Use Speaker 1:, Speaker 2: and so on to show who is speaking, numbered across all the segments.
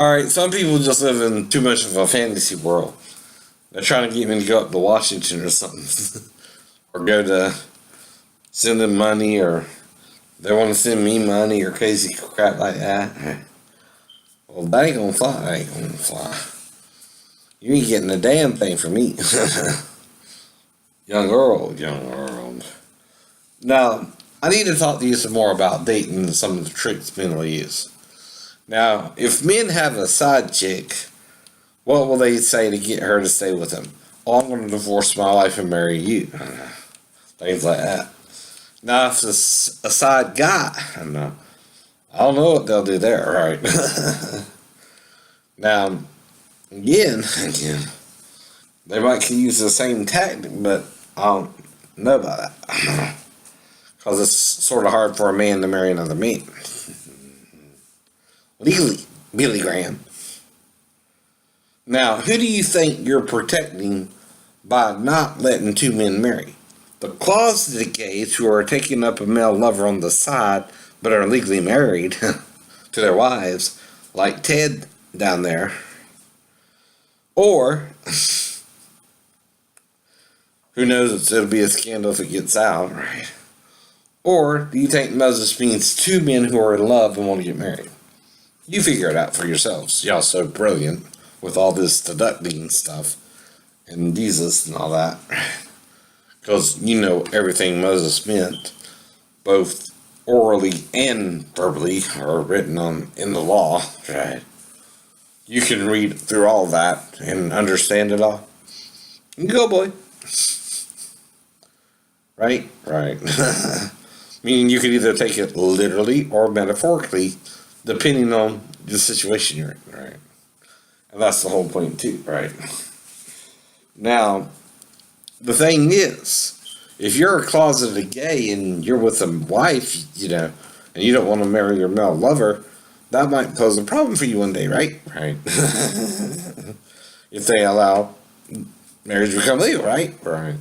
Speaker 1: Alright, some people just live in too much of a fantasy world. They're trying to get me to go up to Washington or something. Or go to send them money, or they want to send me money or crazy crap like that. Well, that ain't gonna fly. That ain't gonna fly. You ain't getting a damn thing from me. Young Earl, young Earl. Now, I need to talk to you some more about dating and some of the tricks men will use. Now, if men have a side chick, what will they say to get her to stay with them? Oh, I'm going to divorce my wife and marry you. Things like that. Now, if it's a side guy, I don't know what they'll do there, right? Now, again, they might use the same tactic, but I don't know about that. Because it's sort of hard for a man to marry another man. Legally, Billy Graham. Now, who do you think you're protecting by not letting two men marry? The closeted gays who are taking up a male lover on the side but are legally married to their wives, like Ted down there. Or, who knows, it'll be a scandal if it gets out, right? Or do you think Moses means two men who are in love and want to get married? You figure it out for yourselves. Y'all so brilliant with all this deducting stuff and Jesus and all that. Because you know everything Moses meant, both orally and verbally, are written on in the law, right? You can read through all that and understand it all. Go, boy. Right? Right. Meaning you could either take it literally or metaphorically, depending on the situation you're in, right? And that's the whole point too, right? Now, the thing is, if you're a closeted gay and you're with a wife, and you don't want to marry your male lover, that might pose a problem for you one day, right? Right. If they allow marriage to become legal, right? Right.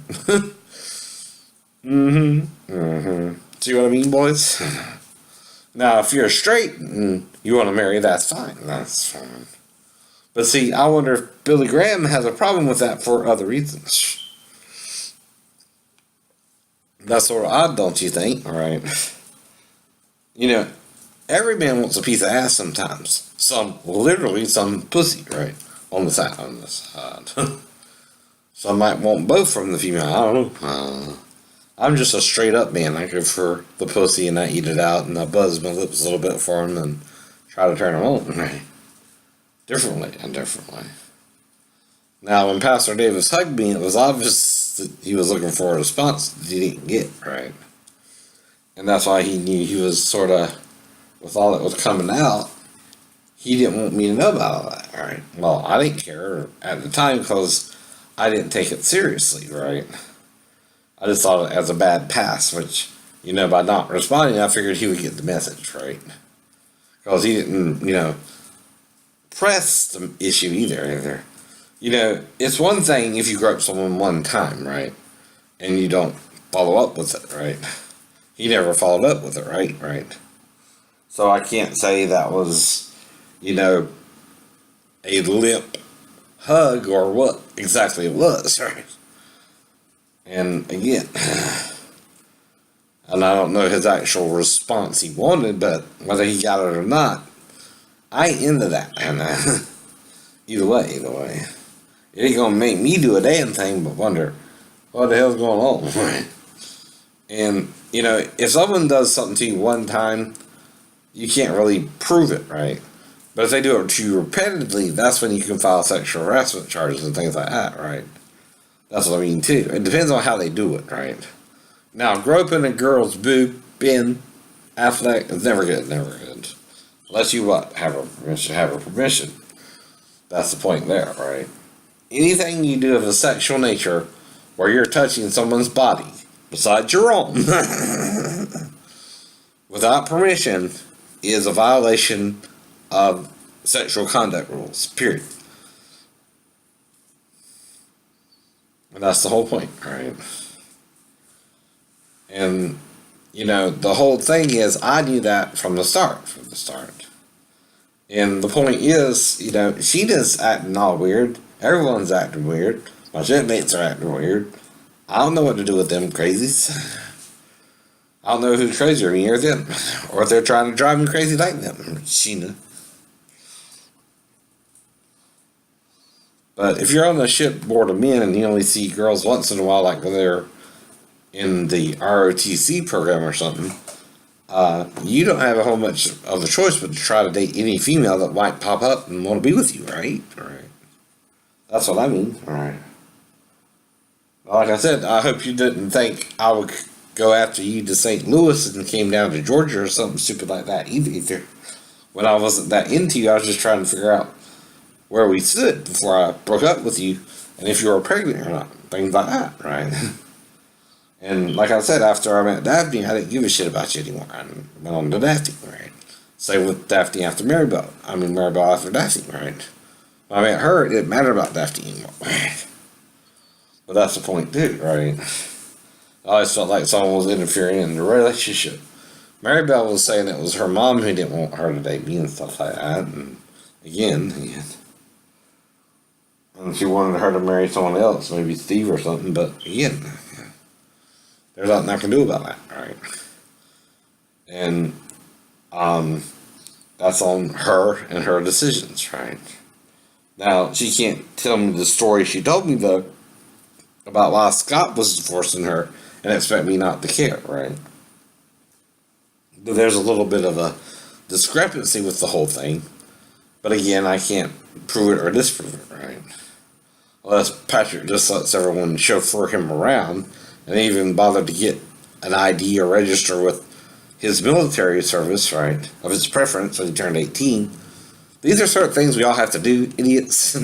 Speaker 1: See what I mean, boys? Now, if you're straight and you want to marry, that's fine. That's fine. But see, I wonder if Billy Graham has a problem with that for other reasons. That's sort of odd, don't you think? All right. Every man wants a piece of ass sometimes. Literally, some pussy, right? On the side. Some might want both from the female. I don't know. I'm just a straight up man. I go for the pussy and I eat it out and I buzz my lips a little bit for him and try to turn him on. Right? Differently. Now, when Pastor Davis hugged me, it was obvious that he was looking for a response that he didn't get, right? And that's why he knew he was sort of, with all that was coming out, he didn't want me to know about all that, right? Well, I didn't care at the time because I didn't take it seriously, right? I just thought it as a bad pass, which, by not responding, I figured he would get the message, right? Because he didn't, press the issue either. It's one thing if you grope someone one time, right? And you don't follow up with it, right? He never followed up with it, right? Right. So I can't say that was, a limp hug or what exactly it was, right? And again, and I don't know his actual response he wanted, but whether he got it or not, I ain't into that. And either way, it ain't gonna make me do a damn thing but wonder what the hell's going on, right? And if someone does something to you one time, you can't really prove it, right? But if they do it to you repetitively, that's when you can file sexual harassment charges and things like that, right? That's what I mean, too. It depends on how they do it, right? Now, groping a girl's boob, Ben Affleck, is never good. Unless you, have her permission. That's the point there, right? Anything you do of a sexual nature where you're touching someone's body, besides your own, without permission, is a violation of sexual conduct rules, period. And that's the whole point, right? And, the whole thing is, I knew that from the start. And the point is, Sheena's acting all weird. Everyone's acting weird. My shipmates are acting weird. I don't know what to do with them crazies. I don't know who's crazier, me or them. Or if they're trying to drive me crazy like them. Sheena. But if you're on a shipboard of men and you only see girls once in a while, like when they're in the ROTC program or something, you don't have a whole much of a choice but to try to date any female that might pop up and want to be with you, right? Right. That's what I mean. All right. Like I said, I hope you didn't think I would go after you to St. Louis and came down to Georgia or something stupid like that either. When I wasn't that into you, I was just trying to figure out where we stood before I broke up with you and if you were pregnant or not. Things like that, right? And like I said, after I met Daphne, I didn't give a shit about you anymore. I went on to Daphne, right? Same with Daphne after Maribel. Maribel after Daphne, right? When I met her, it didn't matter about Daphne anymore, right? But that's the point too, right? I always felt like someone was interfering in the relationship. Maribel was saying it was her mom who didn't want her to date me and stuff like that. And again, and she wanted her to marry someone else, maybe Steve or something. But again, there's nothing I can do about that, right? And that's on her and her decisions, right? Now, she can't tell me the story she told me, though, about why Scott was divorcing her and expect me not to care, right? But there's a little bit of a discrepancy with the whole thing. But again, I can't prove it or disprove it, right? Unless Patrick just lets everyone chauffeur him around and even bothered to get an ID or register with his military service, right, of his preference when he turned 18. These are certain things we all have to do, idiots,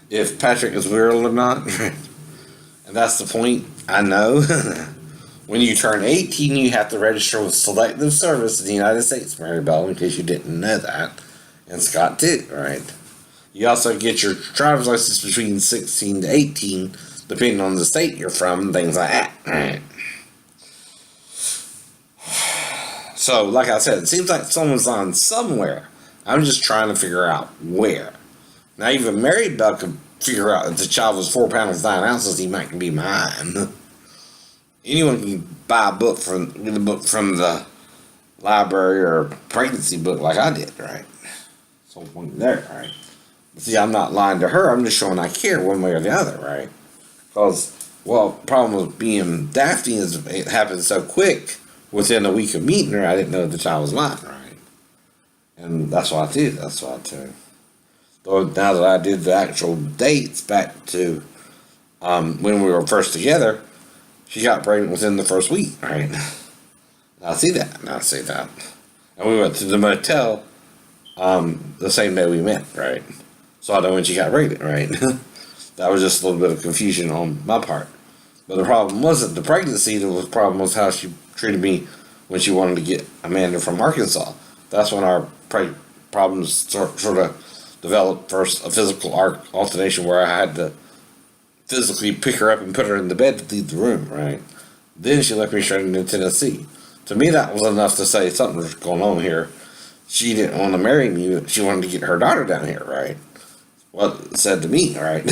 Speaker 1: if Patrick is real or not, right? And that's the point, I know. When you turn 18, you have to register with Selective Service in the United States, Maribel, in case you didn't know that. And Scott too, right? You also get your driver's license between 16 to 18, depending on the state you're from, and things like that, right? So, like I said, it seems like someone's on somewhere. I'm just trying to figure out where. Now, even Maribel could figure out if the child was 4 pounds 9 ounces, he might be mine. Anyone can buy a book get a book from the library or pregnancy book like I did, right? So point there, right? But see, I'm not lying to her. I'm just showing I care one way or the other, right? Because, well, the problem with being Daphne is it happened so quick. Within a week of meeting her, I didn't know the child was mine, right? And that's what I did. Though now that I did the actual dates back to when we were first together, she got pregnant within the first week, right? I see that. And we went to the motel the same day we met, right? So I know when she got pregnant, right? That was just a little bit of confusion on my part. But the problem wasn't the pregnancy, the problem was how she treated me when she wanted to get Amanda from Arkansas. That's when our problems sort of developed. First, a physical altercation where I had to physically pick her up and put her in the bed to leave the room, right? Then she left me straight into Tennessee. To me, that was enough to say something was going on here. She didn't want to marry me, but she wanted to get her daughter down here, right? Well, it said to me, right?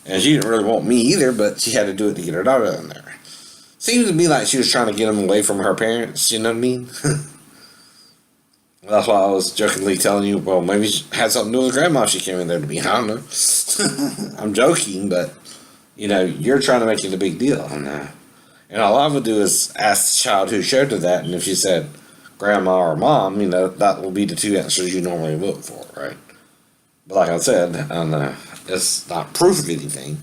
Speaker 1: And she didn't really want me either, but she had to do it to get her daughter down there. Seems to me like she was trying to get them away from her parents, you know what I mean? That's why I was jokingly telling you, well, maybe she had something to do with grandma if she came in there to be, I don't know. I'm joking, but, you're trying to make it a big deal. And all I would do is ask the child who showed her that, and if she said grandma or mom, that will be the two answers you normally vote for, right? But like I said, it's not proof of anything,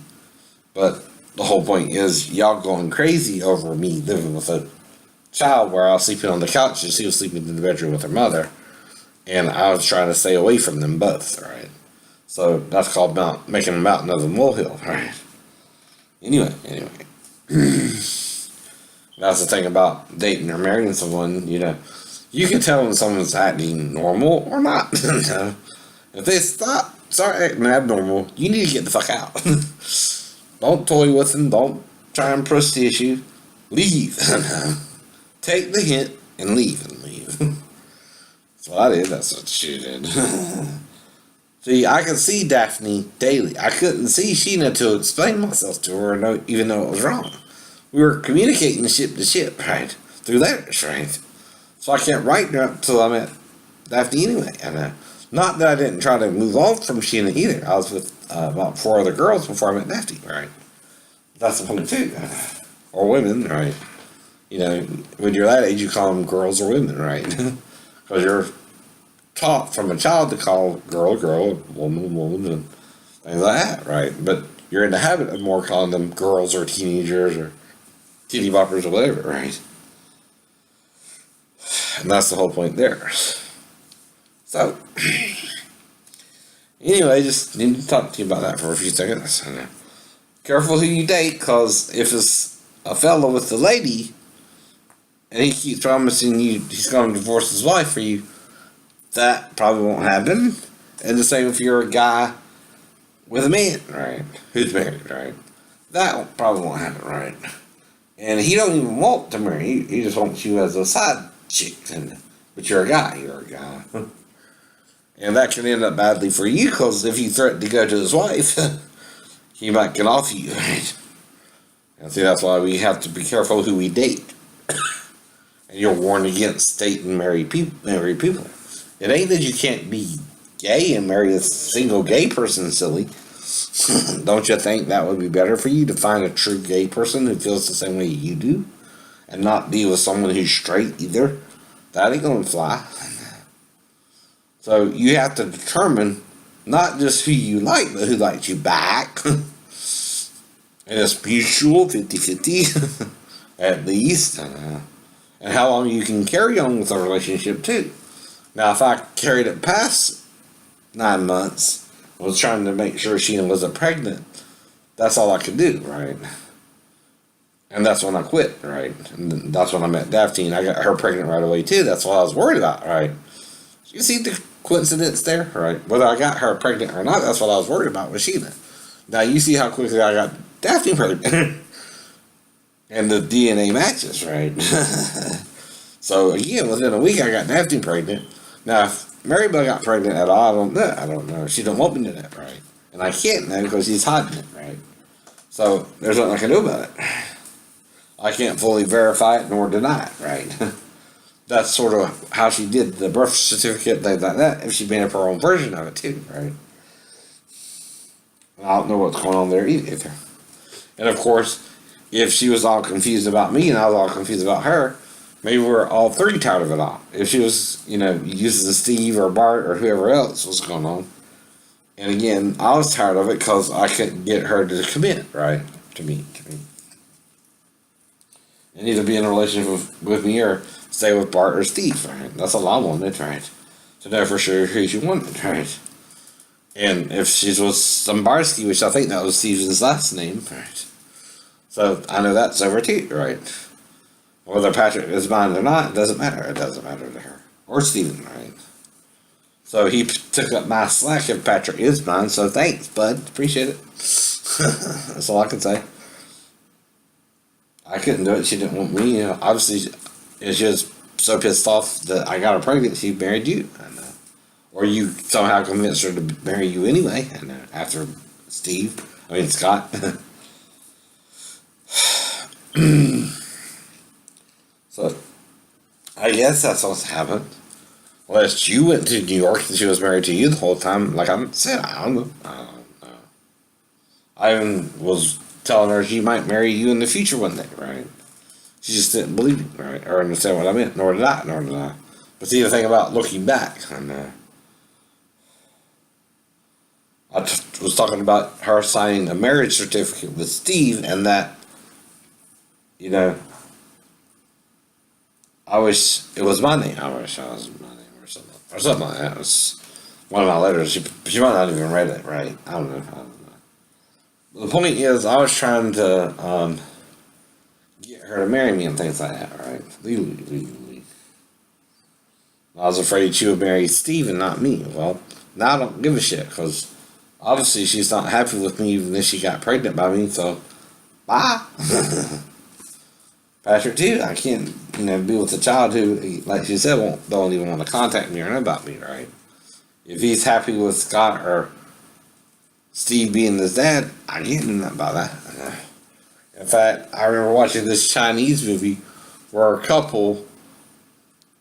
Speaker 1: but the whole point is y'all going crazy over me living with a child where I was sleeping on the couch and she was sleeping in the bedroom with her mother, and I was trying to stay away from them both, right? So that's called making a mountain of a molehill, right? Anyway. That's the thing about dating or marrying someone, you can tell when someone's acting normal or not. If they start acting abnormal, you need to get the fuck out. Don't toy with them. Don't try and push the issue. Leave. Take the hint and leave. That's what I did. That's what she did. See, I could see Daphne daily. I couldn't see Sheena to explain myself to her, even though it was wrong. We were communicating ship to ship, right? Through letters, right? So I can't write her until I met Daphne anyway. And not that I didn't try to move on from Sheena either. I was with about 4 other girls before I met Daphne, right? That's the point too. Or women, right? You know, when you're that age, you call them girls or women, right? Because you're taught from a child to call girl, girl, woman, woman, and things like that, right? But you're in the habit of more calling them girls or teenagers or titty boppers or whatever, right? And that's the whole point there. So, anyway, just need to talk to you about that for a few seconds. Careful who you date, because if it's a fella with the lady, and he keeps promising you he's going to divorce his wife for you, that probably won't happen. And the same if you're a guy with a man, right, who's married, right? That probably won't happen, right? And he don't even want to marry you. He just wants you as a side chick. But you're a guy. You're a guy. And that can end up badly for you, because if you threaten to go to his wife, he might get off you, right? And see, that's why we have to be careful who we date. And you're warned against dating married people. It ain't that you can't be gay and marry a single gay person, silly. Don't you think that would be better for you to find a true gay person who feels the same way you do? And not be with someone who's straight either? That ain't gonna fly. So you have to determine not just who you like, but who likes you back. And it's mutual, 50-50, at least. And how long you can carry on with a relationship, too. Now, if I carried it past 9 months, was trying to make sure she wasn't pregnant, that's all I could do, right? And that's when I quit, right? And that's when I met Daphne, and I got her pregnant right away, too. That's what I was worried about, right? You see the coincidence there, right? Whether I got her pregnant or not, that's what I was worried about with Sheena. Now, you see how quickly I got Daphne pregnant. And the DNA matches, right? So, again, within a week, I got Daphne pregnant. Now, if Maribel got pregnant at all, I don't know. She don't want me to know, right? And I can't know because she's hiding it, right? So, there's nothing I can do about it. I can't fully verify it nor deny it, right? That's sort of how she did the birth certificate, things like that, if she made up her own version of it, too, right? I don't know what's going on there either. And, of course, if she was all confused about me and I was all confused about her, maybe we're all three tired of it all. If she was, using Steve or Bart or whoever else was going on. And again, I was tired of it because I couldn't get her to commit, right? To me. And either be in a relationship with me or stay with Bart or Steve, right? That's all I wanted, right? To know for sure who she wanted, right? And if she was Zimbarski, which I think that was Steve's last name, right? So I know that's over too, right? Whether Patrick is mine or not, it doesn't matter. It doesn't matter to her. Or Steven, right? So he took up my slack if Patrick is mine, so thanks, bud. Appreciate it. That's all I can say. I couldn't do it. She didn't want me. Obviously, she was so pissed off that I got her pregnant, she married you. Or you somehow convinced her to marry you anyway, after Scott. So, I guess that's what's happened. Unless you went to New York and she was married to you the whole time, like I said, I don't know. I even was telling her she might marry you in the future one day, right? She just didn't believe me, right? Or understand what I meant, nor did I. But see, the thing about looking back, I was talking about her signing a marriage certificate with Steve, and that, I wish it was my name. I wish I was my name or something like that. It was one of my letters. She might not even read it right. I don't know. The point is, I was trying to get her to marry me and things like that, right? Legally. I was afraid she would marry Steve and not me. Well, now I don't give a shit, because obviously she's not happy with me even if she got pregnant by me, so bye. Patrick too. I can't, be with a child who, like she said, don't even want to contact me or know about me, right? If he's happy with Scott or Steve being his dad, I can't do nothing about that. In fact, I remember watching this Chinese movie where a couple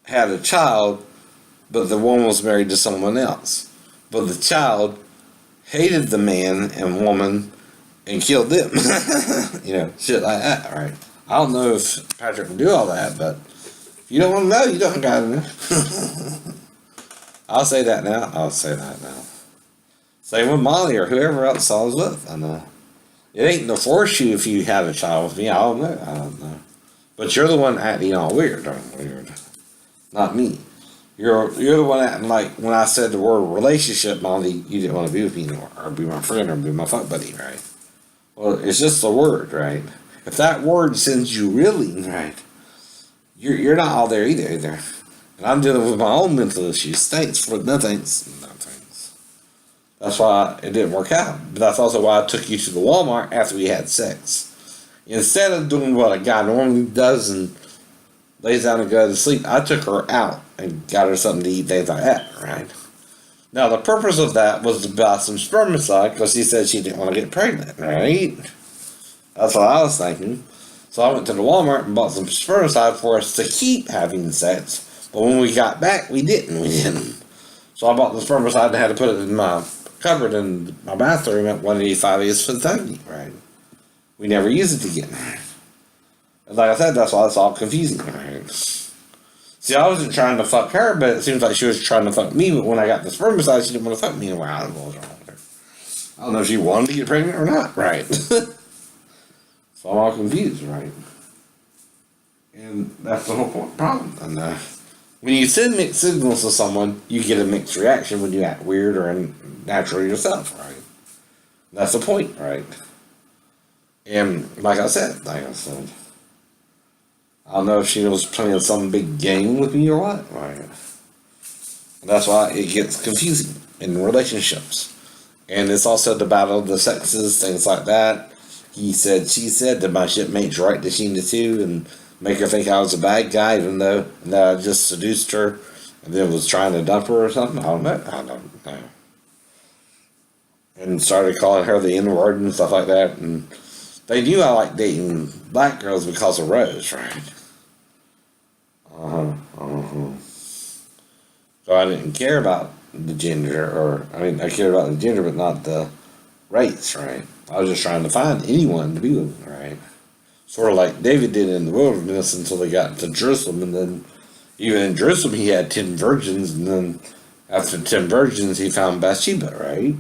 Speaker 1: had a child, but the woman was married to someone else. But the child hated the man and woman and killed them. Shit like that, right? I don't know if Patrick can do all that, but if you don't want to know, you don't gotta know. I'll say that now. Same with Molly or whoever else I was with. I know. It ain't to force you if you have a child with me. I don't know. But you're the one acting all weird. Not me. You're the one acting like when I said the word relationship, Molly, you didn't want to be with me anymore, or be my friend, or be my fuck buddy, right? Well, it's just a word, right? If that word sends you reeling, right, you're not all there either. And I'm dealing with my own mental issues. Thanks for nothings. That's why it didn't work out. But that's also why I took you to the Walmart after we had sex. Instead of doing what a guy normally does and lays down and goes to sleep, I took her out and got her something to eat, things like that, right? Now, the purpose of that was to buy some spermicide because she said she didn't want to get pregnant, right? That's what I was thinking. So I went to the Walmart and bought some spermicide for us to keep having sex. But when we got back, we didn't. So I bought the spermicide and had to put it in my cupboard in my bathroom at 185 East 5th, right? We never used it again. And like I said, that's why it's all confusing, right? See, I wasn't trying to fuck her, but it seems like she was trying to fuck me, but when I got the spermicide, she didn't want to fuck me anymore. I don't know what was wrong with her. I don't know if she wanted to get pregnant or not, right? So I'm all confused, right? And that's the whole problem. And when you send mixed signals to someone, you get a mixed reaction when you act weird or unnatural yourself, right? That's the point, right? And like I said, I don't know if she was playing some big game with me or what, right? That's why it gets confusing in relationships. And it's also the battle of the sexes, things like that. He said, she said, that my shipmates right to Sheena too, and make her think I was a bad guy, even though that I just seduced her and then was trying to dump her or something. I don't know. And started calling her the N-word and stuff like that. And they knew I liked dating black girls because of Rose, right? So I didn't care about the gender, I cared about the gender, but not the race, right? I was just trying to find anyone to be with, right? Sort of like David did in the wilderness until they got to Jerusalem, and then even in Jerusalem he had 10 virgins, and then after 10 virgins he found Bathsheba, right?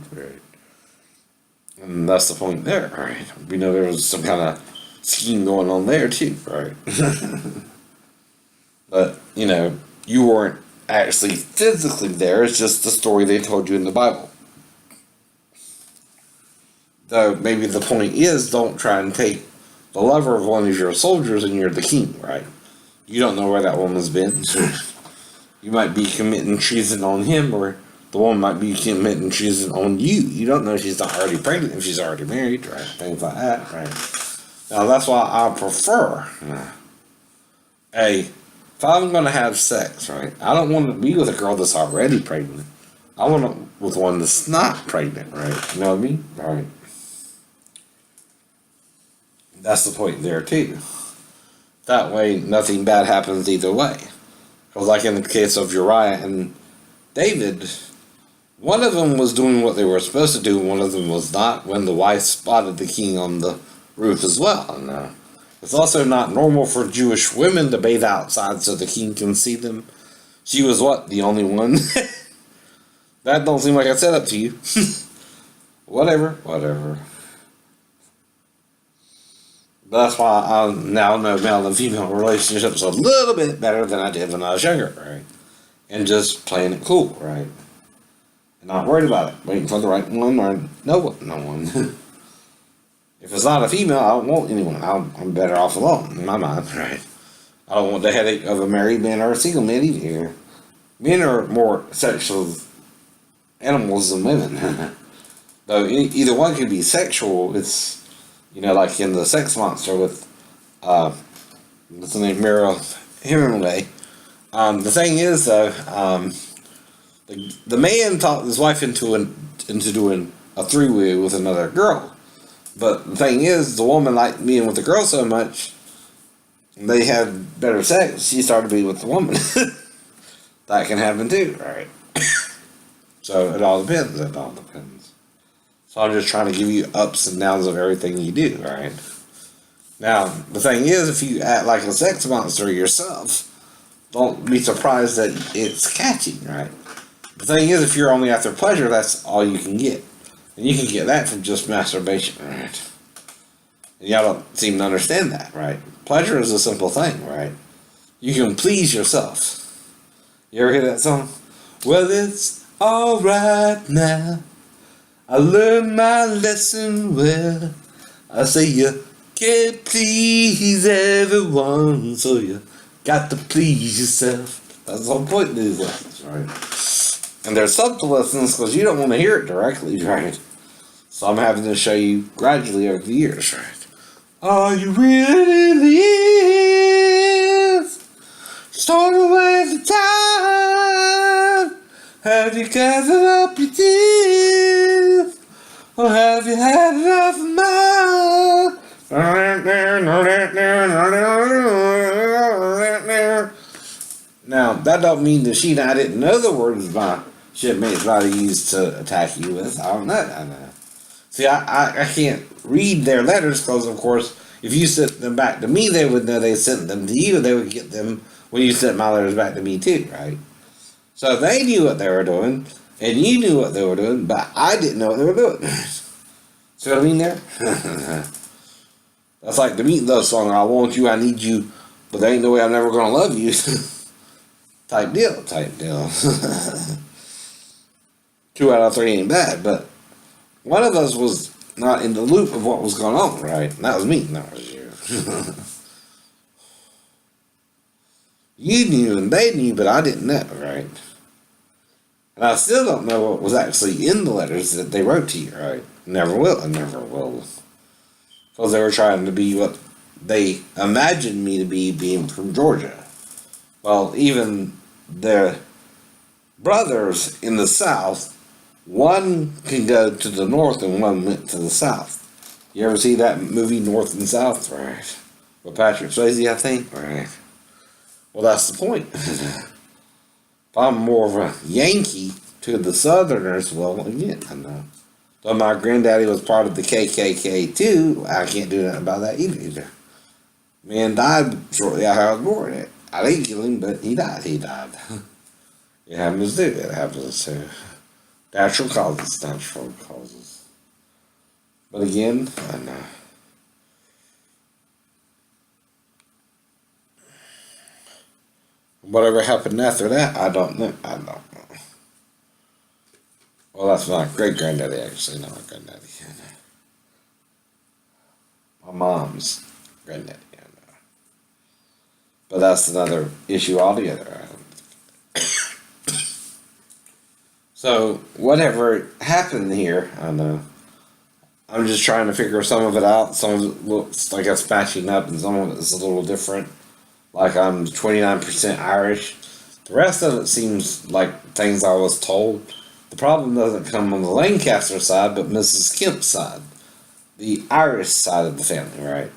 Speaker 1: And that's the point there, right? We know there was some kind of scheme going on there too, right? But, you weren't actually physically there, it's just the story they told you in the Bible. Though maybe the point is, don't try and take the lover of one of your soldiers and you're the king, right? You don't know where that woman's been. So you might be committing treason on him, or the woman might be committing treason on you. You don't know if she's not already pregnant, if she's already married, right? Things like that, right? Now that's why I prefer if I'm going to have sex, right, I don't want to be with a girl that's already pregnant. I want to with one that's not pregnant, right? You know what I mean? Right. That's the point there, too. That way, nothing bad happens either way. Because like in the case of Uriah and David, one of them was doing what they were supposed to do, one of them was not, when the wife spotted the king on the roof as well. And it's also not normal for Jewish women to bathe outside so the king can see them. She was what? The only one? That don't seem like a setup to you. Whatever. That's why I now know male and female relationships a little bit better than I did when I was younger, right? And just playing it cool, right? And not worried about it. Waiting for the right one or no one. If it's not a female, I don't want anyone. I'm better off alone, in my mind, right? I don't want the headache of a married man or a single man either. Men are more sexual animals than women. Though either one can be sexual. It's, like in the Sex Monster with What's the name? Muriel Hemingway. The thing is, though, the man talked his wife into doing a three-way with another girl. But the thing is, the woman liked being with the girl so much, they had better sex. She started being with the woman. That can happen too, right? So it all depends. It all depends. So I'm just trying to give you ups and downs of everything you do, right? Now, the thing is, if you act like a sex monster yourself, don't be surprised that it's catchy, right? The thing is, if you're only after pleasure, that's all you can get. And you can get that from just masturbation, right? And y'all don't seem to understand that, right? Pleasure is a simple thing, right? You can please yourself. You ever hear that song? Well, it's alright now. I learned my lesson well. I say you can't please everyone, so you got to please yourself. That's the whole point of these lessons, right? And they're subtle lessons because you don't want to hear it directly, right? So I'm having to show you gradually over the years, right? Are you really live? Start away the time. Have you gathered up your tears? Or have you had enough of mine? Now, that don't mean that she and I didn't know the words my shipmates might have used to attack you with. I don't know. I know. See, I can't read their letters because, of course, if you sent them back to me, they would know they sent them to you. They would get them when you sent my letters back to me too, right? So they knew what they were doing, and you knew what they were doing, but I didn't know what they were doing. See what I mean there? That's like the Meatloaf song, I want you, I need you, but there ain't no way I'm never gonna love you. Type deal. 2 out of 3 ain't bad, but one of us was not in the loop of what was going on, right? And that was me, that was you. You knew and they knew, but I didn't know, right? And I still don't know what was actually in the letters that they wrote to you, right? Never will, and never will. Because they were trying to be what they imagined me to be, being from Georgia. Well, even their brothers in the South, one can go to the north and one went to the south. You ever see that movie, North and South? Right. With Patrick Swayze, I think? Right. Well, that's the point. If I'm more of a Yankee to the Southerners, well, again, I know. But my granddaddy was part of the KKK too. I can't do nothing about that either. Man died shortly after I was born. I didn't kill him, but he died. It happens to do. It happens to. Natural causes. But again, I know. Whatever happened after that, I don't know. Well, that's my great granddaddy, actually, not my granddaddy. My mom's granddaddy. But that's another issue altogether. So, whatever happened here, I know. I'm just trying to figure some of it out. Some of it looks like it's matching up, and some of it is a little different. Like I'm 29% Irish. The rest of it seems like things I was told. The problem doesn't come on the Lancaster side, but Mrs. Kemp's side. The Irish side of the family, right?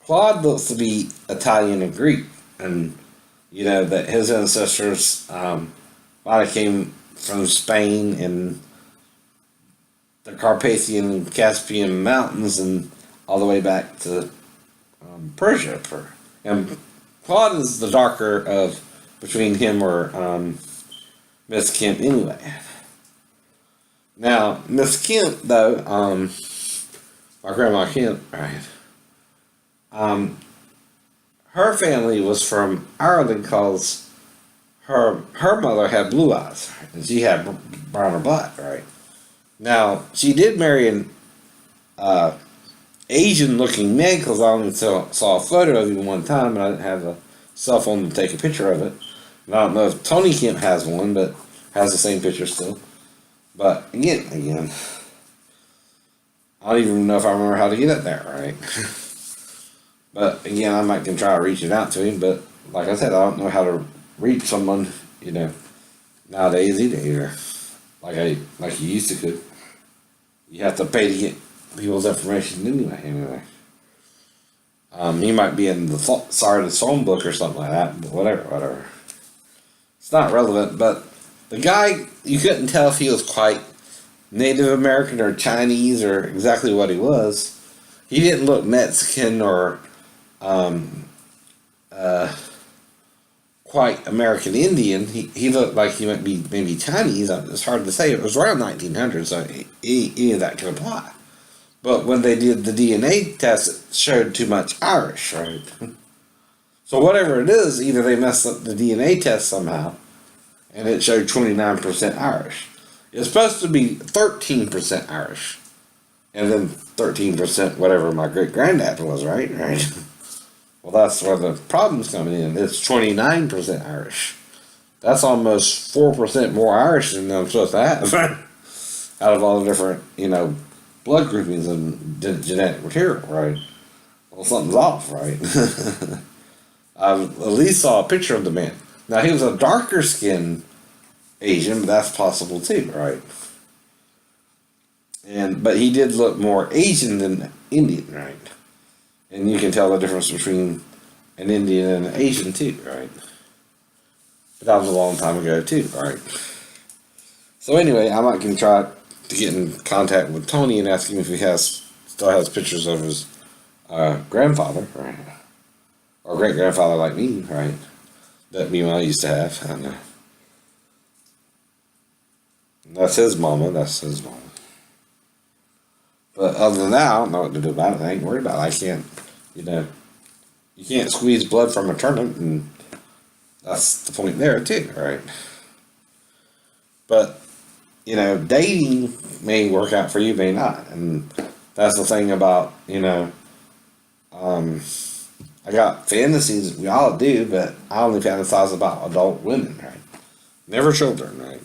Speaker 1: Claude looks to be Italian and Greek. And, you know, that his ancestors might have came from Spain and the Carpathian and Caspian Mountains and all the way back to Persia. And Claude is the darker of between him or Miss Kemp anyway. Now, Miss Kemp, though, my grandma Kemp, right? Her family was from Ireland because her mother had blue eyes, right? And she had brown or black, right? Now, she did marry an Asian-looking man because I only saw a photo of him one time and I didn't have a cell phone to take a picture of it. And I don't know if Tony Kemp has one, but has the same picture still. But again, I don't even know if I remember how to get it there, right? But again, I might can try reaching out to him, but like I said, I don't know how to reach someone, nowadays either. Like you used to could. You have to pay to get people's information anyway. He might be in the Sardis phone book or something like that, but whatever. It's not relevant, but the guy, you couldn't tell if he was quite Native American or Chinese or exactly what he was. He didn't look Mexican or quite American Indian. He looked like he might be maybe Chinese. It's hard to say. It was around 1900, so any of that could apply. But when they did the DNA test, it showed too much Irish, right? So whatever it is, either they messed up the DNA test somehow, and it showed 29% Irish. It's supposed to be 13% Irish, and then 13% whatever my great-granddad was, right? Well, that's where the problem's coming in. It's 29% Irish. That's almost 4% more Irish than I'm supposed to have out of all the different, blood groupings and genetic material, right? Well, something's off, right? I at least saw a picture of the man. Now, he was a darker skinned Asian, but that's possible too, right? But he did look more Asian than Indian, right? And you can tell the difference between an Indian and an Asian too, right? But that was a long time ago too, right? So anyway, I might can try to get in contact with Tony and ask him if he still has pictures of his grandfather, right? Or great grandfather like me, right? That me and I used to have. I don't know. That's his mama. But other than that, I don't know what to do about it. I ain't worried about it. I can't, you can't squeeze blood from a turnip, and that's the point there too, right? But, dating may work out for you, may not. And that's the thing about, I got fantasies, we all do, but I only fantasize about adult women, right? Never children, right?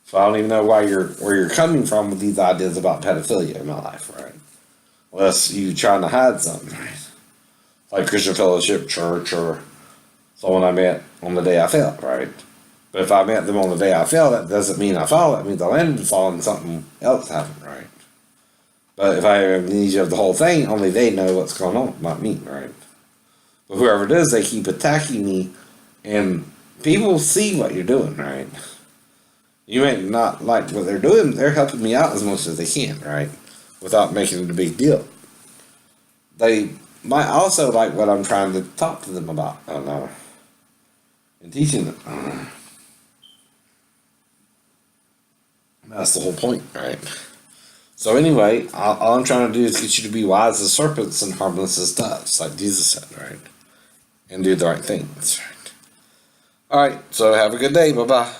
Speaker 1: So I don't even know where you're coming from with these ideas about pedophilia in my life, right? Unless you trying to hide something, right? Like Christian Fellowship Church or someone I met on the day I fell, right? But if I met them on the day I fell, that doesn't mean I fell. That means I landed to fall and something else happened, right? But if I have amnesia of the whole thing, only they know what's going on, not me, right? But whoever it is, they keep attacking me, and people see what you're doing, right? You may not like what they're doing, they're helping me out as much as they can, right? Without making it a big deal. They might also like what I'm trying to talk to them about, I don't know, and teaching them. That's the whole point, right? So anyway, all I'm trying to do is get you to be wise as serpents and harmless as doves, like Jesus said, right? And do the right things, right? All right, so have a good day. Bye-bye.